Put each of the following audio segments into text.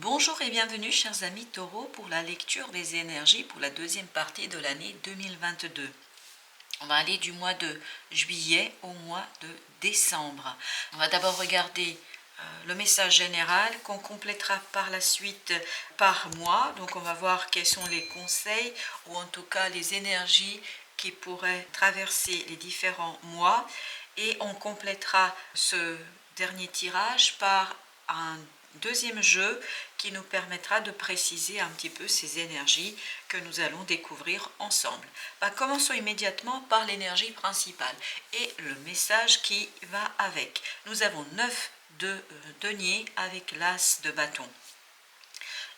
Bonjour et bienvenue chers amis Taureau pour la lecture des énergies pour la deuxième partie de l'année 2022. On va aller du mois de juillet au mois de décembre. On va d'abord regarder le message général qu'on complétera par la suite par mois. Donc on va voir quels sont les conseils ou en tout cas les énergies qui pourraient traverser les différents mois. Et on complétera ce dernier tirage par un deuxième jeu qui nous permettra de préciser un petit peu ces énergies que nous allons découvrir ensemble. Commençons immédiatement par l'énergie principale et le message qui va avec. Nous avons 9 de denier avec l'as de bâton.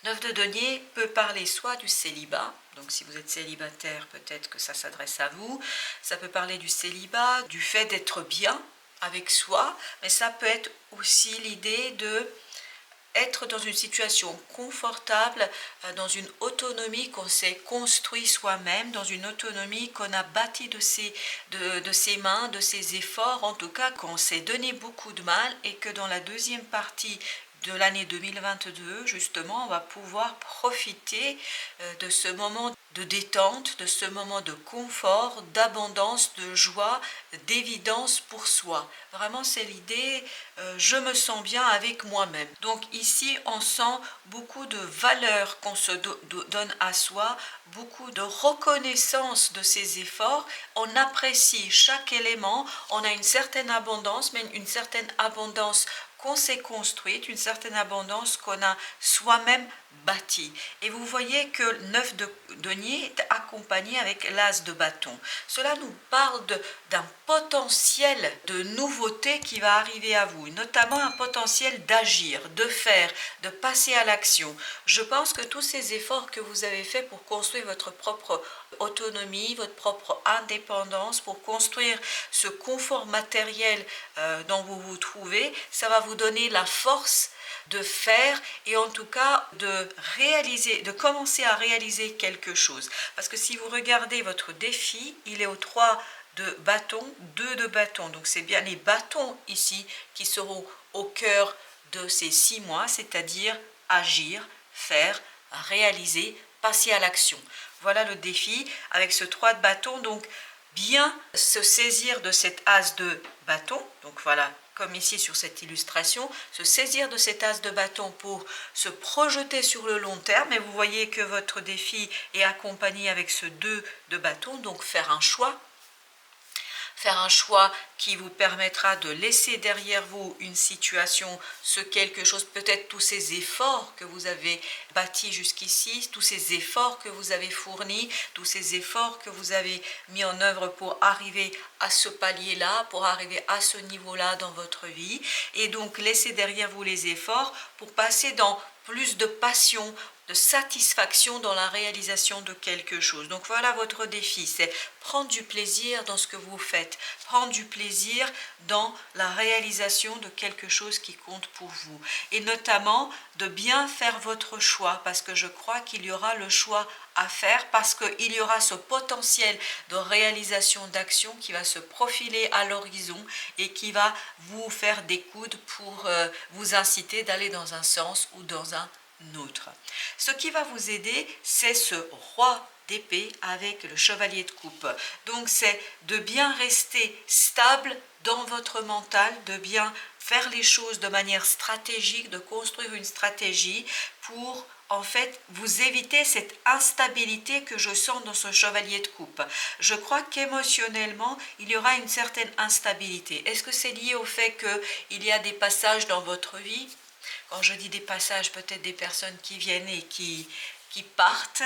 9 de denier peut parler soit du célibat, donc si vous êtes célibataire, peut-être que ça s'adresse à vous. Ça peut parler du célibat, du fait d'être bien avec soi, mais ça peut être aussi l'idée de être dans une situation confortable, dans une autonomie qu'on s'est construit soi-même, dans une autonomie qu'on a bâtie de ses mains, de ses efforts, en tout cas qu'on s'est donné beaucoup de mal et que dans la deuxième partie de l'année 2022, justement, on va pouvoir profiter de ce moment de détente, de ce moment de confort, d'abondance, de joie, d'évidence pour soi. Vraiment, c'est l'idée, je me sens bien avec moi-même. Donc ici, on sent beaucoup de valeur qu'on se donne à soi, beaucoup de reconnaissance de ses efforts. On apprécie chaque élément, on a une certaine abondance, mais une certaine abondance qu'on s'est construite, une certaine abondance qu'on a soi-même bâtie. Et vous voyez que le 9 de denier est accompagné avec l'as de bâton. Cela nous parle d'un potentiel de nouveauté qui va arriver à vous, notamment un potentiel d'agir, de faire, de passer à l'action. Je pense que tous ces efforts que vous avez faits pour construire votre propre autonomie, votre propre indépendance, pour construire ce confort matériel dont vous vous trouvez, ça va vous donner la force de faire et en tout cas de réaliser, de commencer à réaliser quelque chose. Parce que si vous regardez votre défi, il est au 3 de bâton, 2 de bâton. Donc c'est bien les bâtons ici qui seront au cœur de ces 6 mois, c'est-à-dire agir, faire, réaliser, passer à l'action. Voilà le défi avec ce 3 de bâton. Donc bien se saisir de cet as de bâton. Donc voilà, comme ici sur cette illustration, se saisir de cet as de bâton pour se projeter sur le long terme. Et vous voyez que votre défi est accompagné avec ce 2 de bâton, donc faire un choix qui vous permettra de laisser derrière vous une situation, ce quelque chose, peut-être tous ces efforts que vous avez bâtis jusqu'ici, tous ces efforts que vous avez fournis, tous ces efforts que vous avez mis en œuvre pour arriver à ce palier-là, pour arriver à ce niveau-là dans votre vie. Et donc laisser derrière vous les efforts pour passer dans plus de passion, de satisfaction dans la réalisation de quelque chose. Donc voilà votre défi, c'est prendre du plaisir dans ce que vous faites, prendre du plaisir dans la réalisation de quelque chose qui compte pour vous. Et notamment de bien faire votre choix, parce que je crois qu'il y aura le choix à faire, parce qu'il y aura ce potentiel de réalisation d'action qui va se profiler à l'horizon et qui va vous faire des coudes pour vous inciter d'aller dans un sens ou dans un autre. Ce qui va vous aider, c'est ce roi d'épée avec le chevalier de coupe. Donc c'est de bien rester stable dans votre mental, de bien faire les choses de manière stratégique, de construire une stratégie pour en fait vous éviter cette instabilité que je sens dans ce chevalier de coupe. Je crois qu'émotionnellement, il y aura une certaine instabilité. Est-ce que c'est lié au fait qu'il y a des passages dans votre vie? Quand je dis des passages, peut-être des personnes qui viennent et qui partent.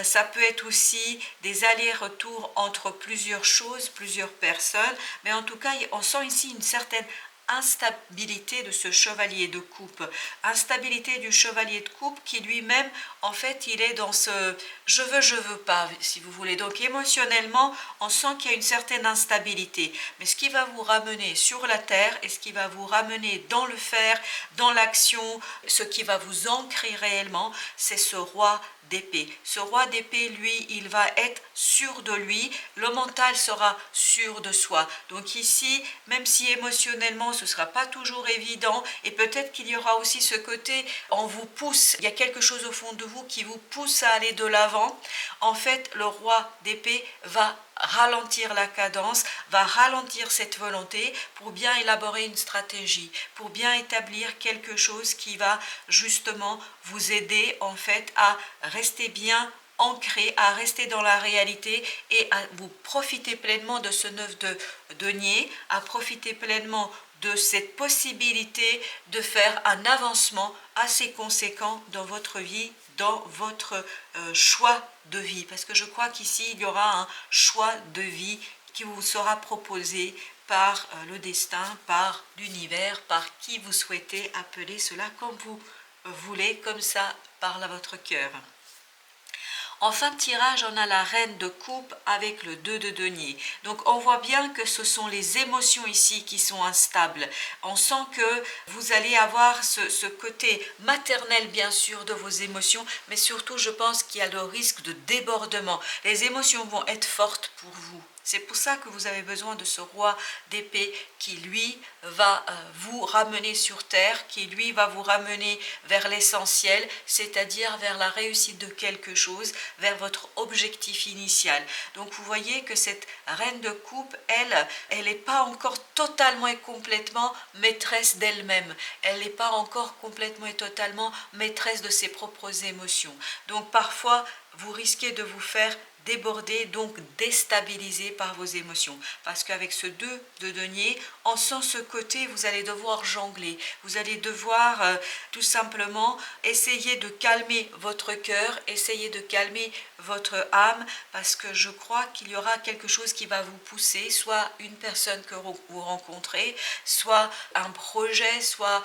Ça peut être aussi des allers-retours entre plusieurs choses, plusieurs personnes. Mais en tout cas, on sent ici une certaine instabilité de ce chevalier de coupe. Instabilité du chevalier de coupe qui lui-même, en fait, il est dans ce je veux pas, si vous voulez. Donc émotionnellement, on sent qu'il y a une certaine instabilité. Mais ce qui va vous ramener sur la terre et ce qui va vous ramener dans le faire, dans l'action, ce qui va vous ancrer réellement, c'est ce roi d'épée. Ce roi d'épée, lui, il va être sûr de lui, le mental sera sûr de soi. Donc ici, même si émotionnellement ce ne sera pas toujours évident et peut-être qu'il y aura aussi ce côté, on vous pousse, il y a quelque chose au fond de vous qui vous pousse à aller de l'avant. En fait, le roi d'épée va ralentir la cadence, va ralentir cette volonté pour bien élaborer une stratégie, pour bien établir quelque chose qui va justement vous aider en fait à rester bien ancré, à rester dans la réalité et à vous profiter pleinement de ce 9 de denier, à profiter pleinement de cette possibilité de faire un avancement assez conséquent dans votre vie, dans votre choix de vie. Parce que je crois qu'ici, il y aura un choix de vie qui vous sera proposé par le destin, par l'univers, par qui vous souhaitez appeler cela comme vous voulez, comme ça parle à votre cœur. En fin de tirage, on a la reine de coupe avec le 2 de denier. Donc on voit bien que ce sont les émotions ici qui sont instables. On sent que vous allez avoir ce côté maternel bien sûr de vos émotions, mais surtout je pense qu'il y a le risque de débordement. Les émotions vont être fortes pour vous. C'est pour ça que vous avez besoin de ce roi d'épée qui, lui, va vous ramener sur terre, qui, lui, va vous ramener vers l'essentiel, c'est-à-dire vers la réussite de quelque chose, vers votre objectif initial. Donc, vous voyez que cette reine de coupe, elle n'est pas encore totalement et complètement maîtresse d'elle-même. Elle n'est pas encore complètement et totalement maîtresse de ses propres émotions. Donc, parfois, vous risquez de vous faire déborder, donc déstabilisé par vos émotions. Parce qu'avec ce 2 de denier, on sent ce côté, vous allez devoir jongler. Vous allez devoir tout simplement essayer de calmer votre cœur, essayer de calmer votre âme, parce que je crois qu'il y aura quelque chose qui va vous pousser, soit une personne que vous rencontrez, soit un projet, soit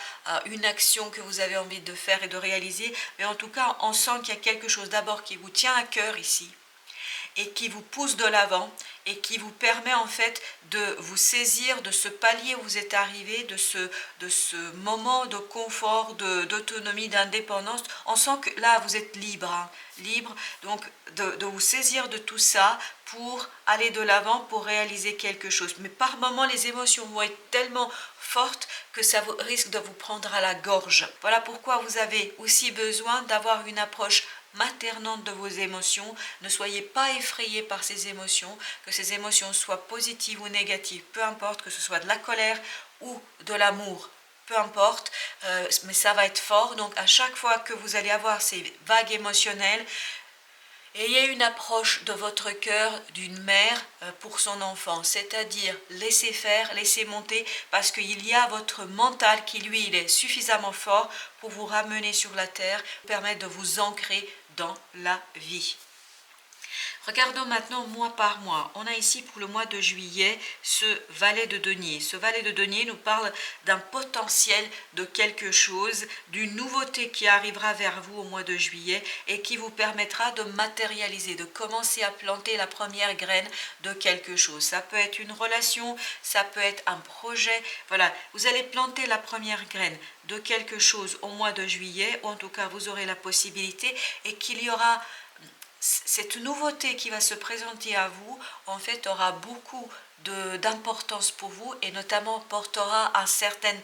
une action que vous avez envie de faire et de réaliser. Mais en tout cas, on sent qu'il y a quelque chose d'abord qui vous tient à cœur ici, et qui vous pousse de l'avant et qui vous permet en fait de vous saisir de ce palier où vous êtes arrivé, de ce moment de confort, d'autonomie, d'indépendance. On sent que là vous êtes libre, hein, libre, donc de vous saisir de tout ça pour aller de l'avant, pour réaliser quelque chose. Mais par moments les émotions vont être tellement fortes que ça risque de vous prendre à la gorge. Voilà pourquoi vous avez aussi besoin d'avoir une approche maternante de vos émotions. Ne soyez pas effrayés par ces émotions, que ces émotions soient positives ou négatives, peu importe, que ce soit de la colère ou de l'amour, peu importe, mais ça va être fort. Donc à chaque fois que vous allez avoir ces vagues émotionnelles, ayez une approche de votre cœur d'une mère pour son enfant, c'est-à-dire laissez faire, laissez monter, parce qu'il y a votre mental qui, lui, il est suffisamment fort pour vous ramener sur la terre, permettre de vous ancrer dans la vie. Regardons maintenant mois par mois. On a ici pour le mois de juillet ce valet de denier. Ce valet de denier nous parle d'un potentiel de quelque chose, d'une nouveauté qui arrivera vers vous au mois de juillet et qui vous permettra de matérialiser, de commencer à planter la première graine de quelque chose. Ça peut être une relation, ça peut être un projet. Voilà, vous allez planter la première graine de quelque chose au mois de juillet, ou en tout cas vous aurez la possibilité, et qu'il y aura cette nouveauté qui va se présenter à vous, en fait, aura beaucoup d'importance pour vous et notamment portera un certain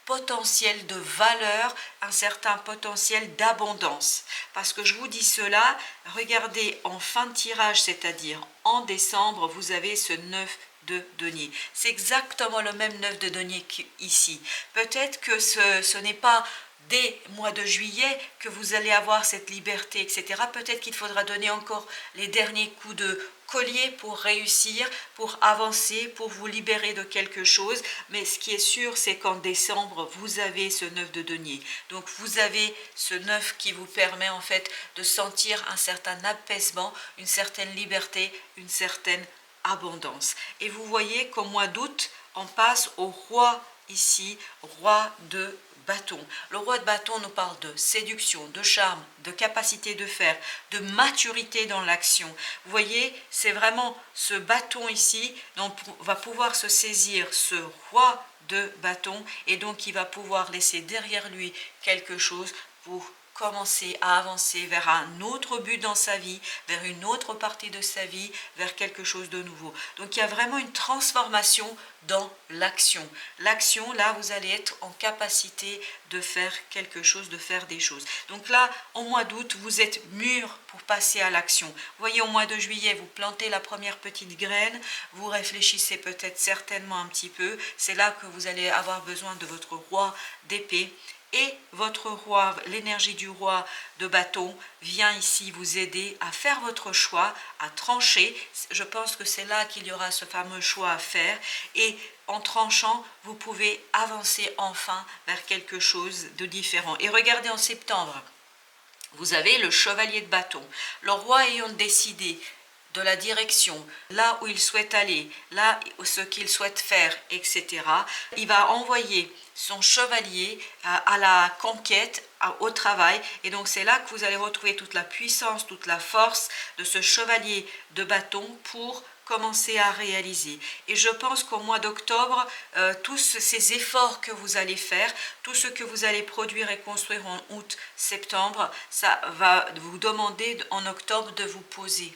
potentiel de valeur, un certain potentiel d'abondance. Parce que je vous dis cela, regardez en fin de tirage, c'est-à-dire en décembre, vous avez ce 9 de denier. C'est exactement le même 9 de denier qu'ici. Peut-être que ce n'est pas dès mois de juillet que vous allez avoir cette liberté, etc. Peut-être qu'il faudra donner encore les derniers coups de collier pour réussir, pour avancer, pour vous libérer de quelque chose. Mais ce qui est sûr, c'est qu'en décembre, vous avez ce 9 de denier. Donc vous avez ce 9 qui vous permet en fait de sentir un certain apaisement, une certaine liberté, une certaine abondance. Et vous voyez qu'au mois d'août, on passe au roi ici, roi de bâton. Le roi de bâton nous parle de séduction, de charme, de capacité de faire, de maturité dans l'action. Vous voyez, c'est vraiment ce bâton ici dont va pouvoir se saisir ce roi de bâton, et donc il va pouvoir laisser derrière lui quelque chose pour commencer à avancer vers un autre but dans sa vie, vers une autre partie de sa vie, vers quelque chose de nouveau. Donc il y a vraiment une transformation dans l'action. L'action, là, vous allez être en capacité de faire quelque chose, de faire des choses. Donc là, au mois d'août, vous êtes mûr pour passer à l'action. Vous voyez, au mois de juillet, vous plantez la première petite graine, vous réfléchissez peut-être certainement un petit peu. C'est là que vous allez avoir besoin de votre roi d'épée. Et votre roi, l'énergie du roi de bâton vient ici vous aider à faire votre choix, à trancher. Je pense que c'est là qu'il y aura ce fameux choix à faire. Et en tranchant, vous pouvez avancer enfin vers quelque chose de différent. Et regardez en septembre, vous avez le chevalier de bâton. Le roi ayant décidé de la direction, là où il souhaite aller, là ce qu'il souhaite faire, etc. Il va envoyer son chevalier à la conquête, au travail, et donc c'est là que vous allez retrouver toute la puissance, toute la force de ce chevalier de bâton pour commencer à réaliser. Et je pense qu'au mois d'octobre, tous ces efforts que vous allez faire, tout ce que vous allez produire et construire en août, septembre, ça va vous demander en octobre de vous poser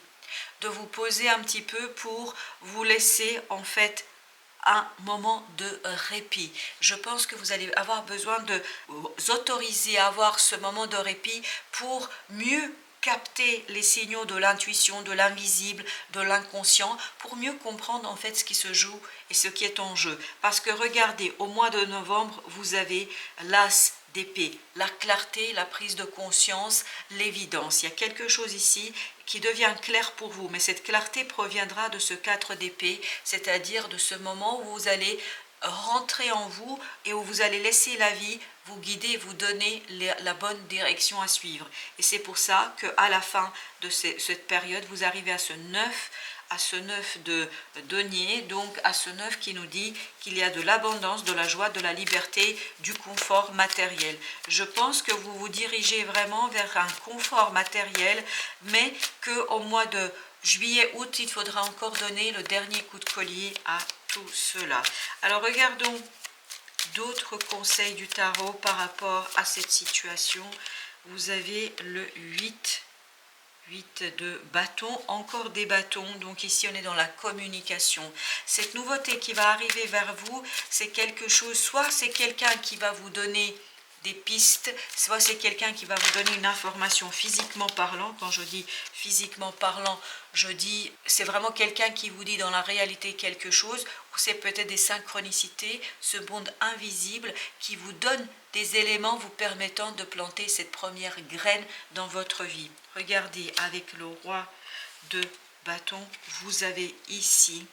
un petit peu pour vous laisser en fait un moment de répit. Je pense que vous allez avoir besoin de vous autoriser à avoir ce moment de répit pour mieux capter les signaux de l'intuition, de l'invisible, de l'inconscient, pour mieux comprendre en fait ce qui se joue et ce qui est en jeu. Parce que regardez, au mois de novembre, vous avez l'as d'épée, la clarté, la prise de conscience, l'évidence. Il y a quelque chose ici qui devient clair pour vous, mais cette clarté proviendra de ce 4 d'épée, c'est-à-dire de ce moment où vous allez rentrer en vous et où vous allez laisser la vie vous guider, vous donner la bonne direction à suivre. Et c'est pour ça qu'à la fin de cette période, vous arrivez à ce 9 de denier, donc à ce 9 qui nous dit qu'il y a de l'abondance, de la joie, de la liberté, du confort matériel. Je pense que vous vous dirigez vraiment vers un confort matériel, mais qu'au mois de juillet, août, il faudra encore donner le dernier coup de collier à tout cela. Alors regardons d'autres conseils du tarot par rapport à cette situation. Vous avez le 8 de bâtons, encore des bâtons, donc ici on est dans la communication. Cette nouveauté qui va arriver vers vous, c'est quelque chose, soit c'est quelqu'un qui va vous donner des pistes, soit c'est quelqu'un qui va vous donner une information physiquement parlant. Quand je dis physiquement parlant, je dis c'est vraiment quelqu'un qui vous dit dans la réalité quelque chose, ou c'est peut-être des synchronicités, ce monde invisible qui vous donne des éléments vous permettant de planter cette première graine dans votre vie. Regardez, avec le roi de bâton, vous avez ici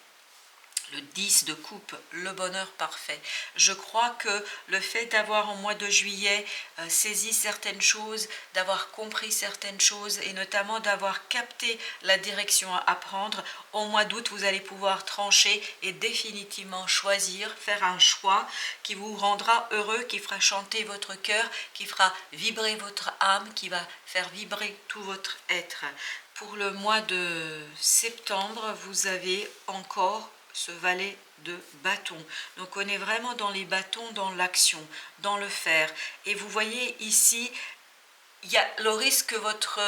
le 10 de coupe, le bonheur parfait. Je crois que le fait d'avoir en mois de juillet saisi certaines choses, d'avoir compris certaines choses et notamment d'avoir capté la direction à prendre, au mois d'août, vous allez pouvoir trancher et définitivement choisir, faire un choix qui vous rendra heureux, qui fera chanter votre cœur, qui fera vibrer votre âme, qui va faire vibrer tout votre être. Pour le mois de septembre, vous avez encore ce valet de bâton. Donc on est vraiment dans les bâtons, dans l'action, dans le faire. Et vous voyez ici, il y a le risque que votre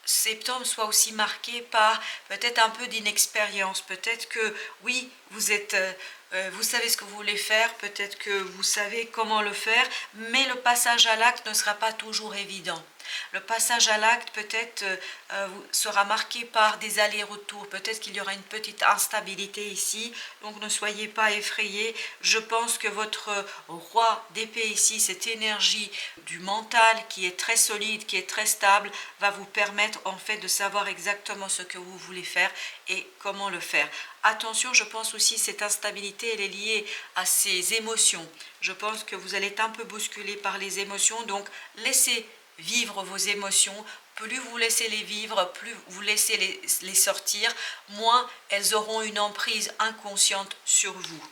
septembre soit aussi marqué par peut-être un peu d'inexpérience. Peut-être que oui, vous savez ce que vous voulez faire, peut-être que vous savez comment le faire, mais le passage à l'acte ne sera pas toujours évident. Le passage à l'acte peut-être sera marqué par des allers-retours, peut-être qu'il y aura une petite instabilité ici, donc ne soyez pas effrayés. Je pense que votre roi d'épée ici, cette énergie du mental qui est très solide, qui est très stable, va vous permettre en fait de savoir exactement ce que vous voulez faire et comment le faire. Attention, je pense aussi cette instabilité, elle est liée à ces émotions. Je pense que vous allez être un peu bousculé par les émotions, donc laissez vivre vos émotions. Plus vous laissez les vivre, plus vous laissez les sortir, moins elles auront une emprise inconsciente sur vous.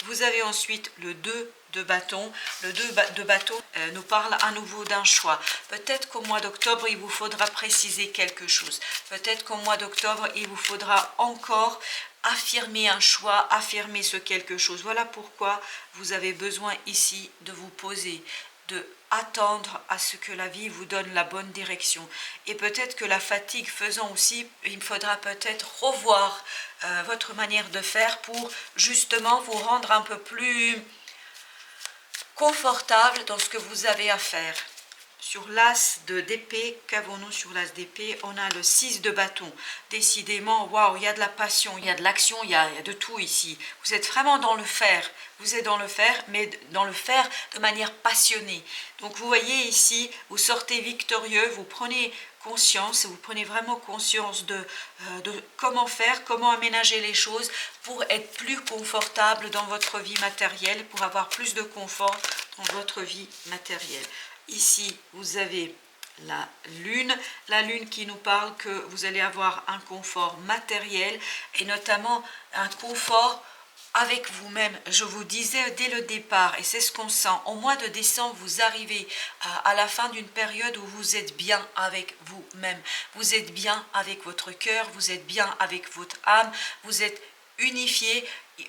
Vous avez ensuite le 2 de bâton. Le 2 de bâton nous parle à nouveau d'un choix. Peut-être qu'au mois d'octobre, il vous faudra préciser quelque chose. Peut-être qu'au mois d'octobre, il vous faudra encore affirmer un choix, affirmer ce quelque chose. Voilà pourquoi vous avez besoin ici de vous poser, de attendre à ce que la vie vous donne la bonne direction. Et peut-être que la fatigue faisant aussi, il faudra peut-être revoir votre manière de faire pour justement vous rendre un peu plus confortable dans ce que vous avez à faire. Sur l'as d'épée, qu'avons-nous sur l'as d'épée? On a le 6 de bâton. Décidément, waouh, il y a de la passion, il y a de l'action, il y a de tout ici. Vous êtes vraiment dans le faire. Vous êtes dans le faire, mais dans le faire de manière passionnée. Donc vous voyez ici, vous sortez victorieux, vous prenez conscience, vous prenez vraiment conscience de comment faire, comment aménager les choses pour être plus confortable dans votre vie matérielle, pour avoir plus de confort dans votre vie matérielle. Ici, vous avez la lune qui nous parle que vous allez avoir un confort matériel et notamment un confort avec vous-même. Je vous disais dès le départ, et c'est ce qu'on sent, au mois de décembre, vous arrivez à la fin d'une période où vous êtes bien avec vous-même. Vous êtes bien avec votre cœur, vous êtes bien avec votre âme, vous êtes unifié,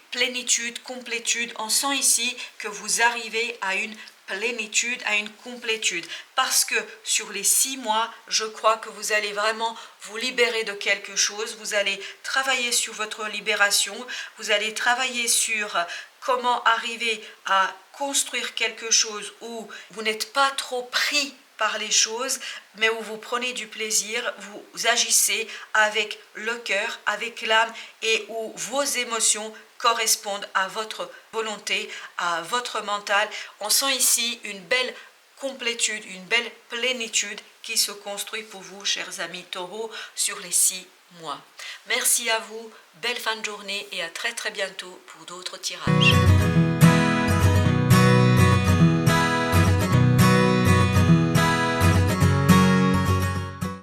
plénitude, complétude. On sent ici que vous arrivez à une plénitude, à une complétude, parce que sur les 6 mois, je crois que vous allez vraiment vous libérer de quelque chose, vous allez travailler sur votre libération, vous allez travailler sur comment arriver à construire quelque chose où vous n'êtes pas trop pris par les choses, mais où vous prenez du plaisir, vous agissez avec le cœur, avec l'âme et où vos émotions correspondent à votre volonté, à votre mental. On sent ici une belle complétude, une belle plénitude qui se construit pour vous, chers amis taureaux, sur les 6 mois. Merci à vous, belle fin de journée et à très très bientôt pour d'autres tirages.